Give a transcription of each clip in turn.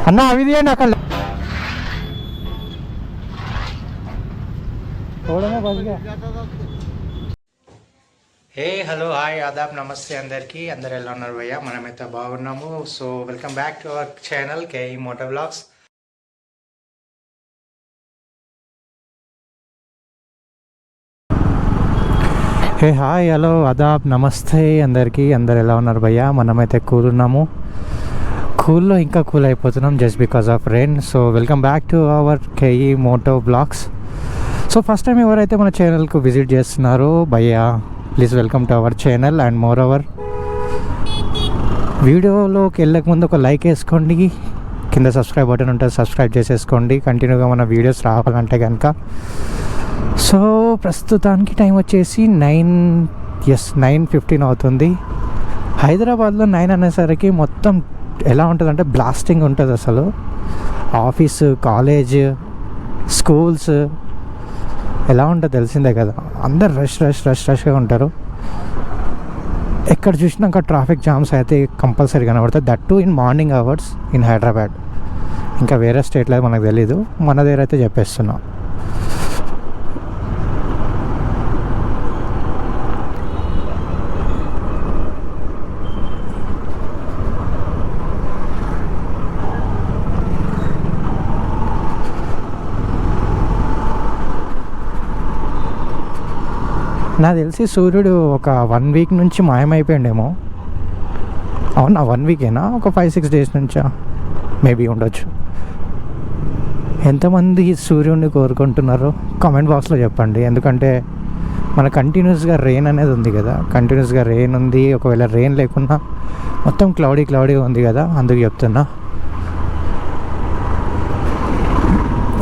అన్న అవి తీయండి అక్కడ హే హలో హాయ్ ఆదాబ్ నమస్తే అందరికీ. అందరు ఎలా ఉన్నారు భయ్య? మనమైతే బాగున్నాము. So welcome back to our channel KE moto blogs. Hey hi hello ఆదాబ్ నమస్తే అందరికీ. అందరు ఎలా ఉన్నారు భయ్య? మనమైతే కూల్ ఉన్నాము. కూల్లో ఇంకా కూల్ అయిపోతున్నాం just because of rain. So welcome back to our KE moto vlogs. So first time ఎవరైతే మన ఛానల్కు విజిట్ చేస్తున్నారో భయ్య please welcome to our channel. And moreover వీడియోలోకి వెళ్ళకముందు ఒక లైక్ వేసుకోండి, కింద సబ్స్క్రైబ్ బటన్ ఉంటుంది సబ్స్క్రైబ్ చేసేసుకోండి కంటిన్యూగా మన వీడియోస్ రావాలంటే కనుక. సో ప్రస్తుతానికి టైం వచ్చేసి 9:15 అవుతుంది. హైదరాబాద్లో 9 అనేసరికి మొత్తం ఎలా ఉంటుందంటే బ్లాస్టింగ్ ఉంటుంది అసలు. ఆఫీసు, కాలేజ్, స్కూల్స్ ఎలా ఉంటుందో తెలిసిందే కదా. అందరు రష్గా ఉంటారు. ఎక్కడ చూసినాక ట్రాఫిక్ జామ్స్ అయితే కంపల్సరీ కనబడతాయి. That to in morning hours in Hyderabad. ఇంకా వేరే స్టేట్లో మనకు తెలీదు, మన దగ్గర అయితే చెప్పేస్తున్నాం. నాకు తెలిసి సూర్యుడు ఒక 1 వీక్ నుంచి మాయమైపోయిండేమో. అవునా, 1 వీకేనా? ఒక 5-6 డేస్ నుంచా మేబీ ఉండొచ్చు. ఎంతమంది సూర్యుడిని కోరుకుంటున్నారో కామెంట్ బాక్స్లో చెప్పండి. ఎందుకంటే మన కంటిన్యూస్గా రెయిన్ అనేది ఉంది కదా, కంటిన్యూస్గా రెయిన్ ఉంది. ఒకవేళ రెయిన్ లేకున్నా మొత్తం క్లౌడీగా ఉంది కదా, అందుకు చెప్తున్నా.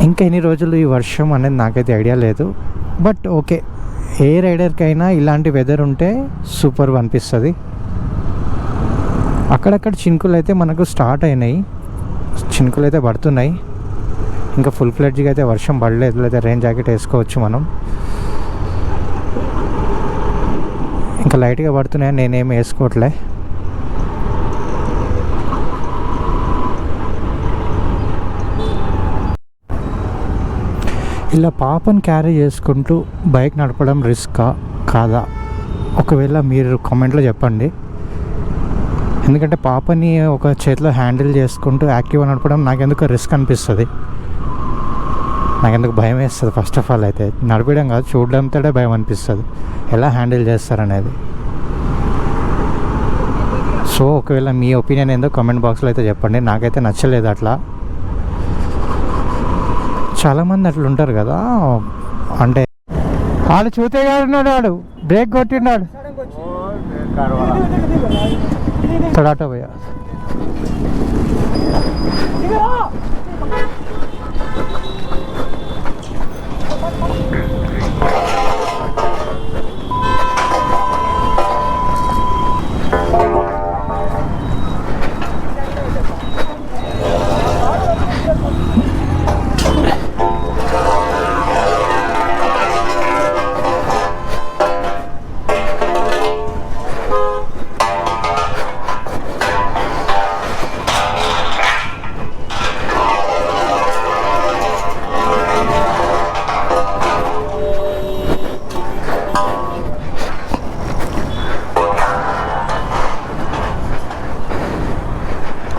ఇంకా ఎన్ని రోజులు ఈ వర్షం అనేది నాకైతే ఐడియా లేదు. బట్ ఓకే, ఏ రైడర్కైనా ఇలాంటి వెదర్ ఉంటే సూపర్ అనిపిస్తుంది. అక్కడక్కడ చినుకులు అయితే మనకు స్టార్ట్ అయినాయి, చినుకులు అయితే పడుతున్నాయి. ఇంకా ఫుల్ ఫ్లెడ్జ్గా అయితే వర్షం పడలేదు. లేదా రెయిన్ జాకెట్ వేసుకోవచ్చు మనం. ఇంకా లైట్గా పడుతున్నాయి, నేనేమి వేసుకోవట్లే. ఇలా పాపని క్యారీ చేసుకుంటూ బైక్ నడపడం రిస్కా కాదా? ఒకవేళ మీరు కామెంట్లో చెప్పండి. ఎందుకంటే పాపని ఒక చేతిలో హ్యాండిల్ చేసుకుంటూ యాక్టివ్గా నడపడం నాకెందుకు రిస్క్ అనిపిస్తుంది. నాకెందుకు భయం వేస్తుంది. ఫస్ట్ ఆఫ్ ఆల్ అయితే నడపడం కాదు, చూడడంతో భయం అనిపిస్తుంది ఎలా హ్యాండిల్ చేస్తారనేది. సో ఒకవేళ మీ ఒపీనియన్ ఏందో కామెంట్ బాక్స్లో అయితే చెప్పండి. నాకైతే నచ్చలేదు అట్లా. చాలామంది అట్లా ఉంటారు కదా, అంటే వాడు చూతేగా ఉన్నాడు, వాడు బ్రేక్ కొట్టిన్నాడు తడాటో పోయా.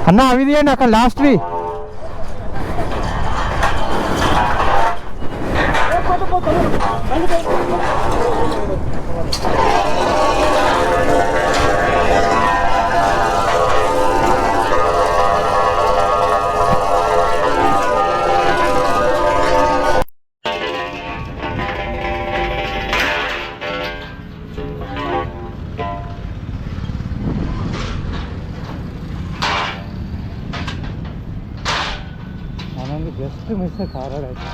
అన్న అవి తీయండి అక్కడ లాస్ట్వి. Just miss కారాడైతే.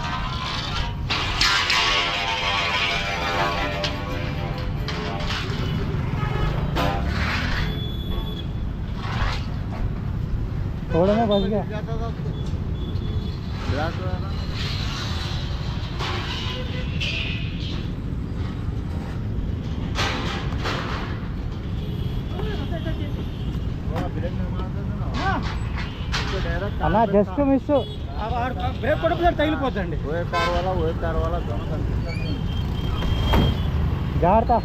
थोड़ा में बच गया। అన్న జస్ట్ మిస్ బ్రేక్ కొట్టకపోతే తగిలిపోద్దండి. జాగ్రత్త.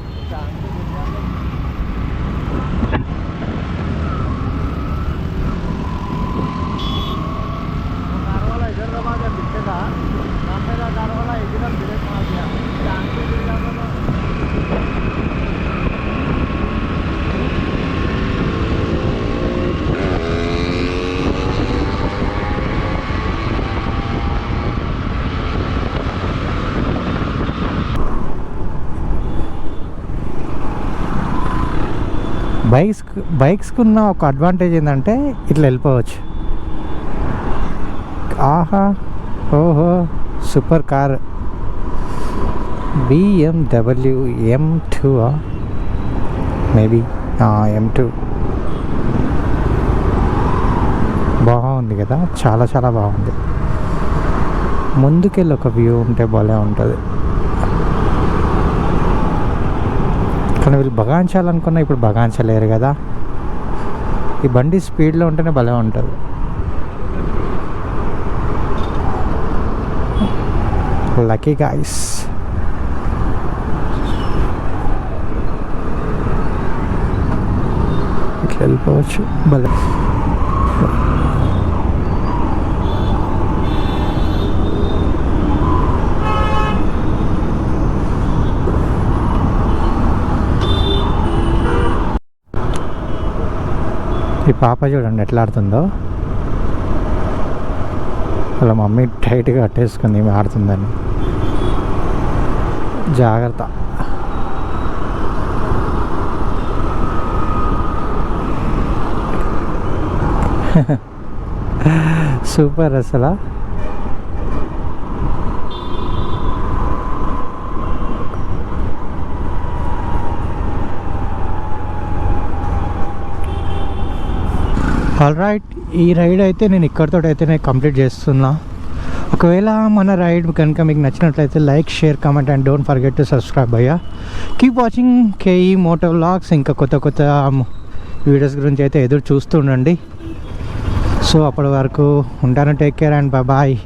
బైక్స్కి ఉన్న ఒక అడ్వాంటేజ్ ఏంటంటే ఇట్లా వెళ్ళిపోవచ్చు. ఆహా, ఓహో, super car BMW M2 maybe M2 బాగుంది కదా, చాలా చాలా బాగుంది. ముందుకెళ్ళి ఒక వ్యూ ఉంటే భలే ఉంటుంది. కానీ వీళ్ళు బగాంచాలనుకున్నా ఇప్పుడు బగాంచలేరు కదా. ఈ బండి స్పీడ్లో ఉంటేనే భలే ఉంటుంది. Lucky guys. ఇట్లా వెళ్ళిపోవచ్చు భలే. ఈ పాప చూడండి ఎట్లా ఆడుతుందో. వాళ్ళ మమ్మీ టైట్గా కట్టేసుకుంది ఈమె ఆడుతుందని. జాగ్రత్త. సూపర్ అసలు. ఆల్రైట్, ఈ రైడ్ అయితే నేను ఇక్కడితో అయితే కంప్లీట్ చేస్తున్నా. ఒకవేళ మన రైడ్ కనుక మీకు నచ్చినట్లయితే like, share, comment and don't forget to subscribe భయ్యా. Keep watching KE moto vlogs. ఇంకా కొత్త కొత్త వీడియోస్ గురించి అయితే ఎదురు చూస్తూ ఉండండి. సో అప్పటి వరకు ఉంటాను. Take care and bye.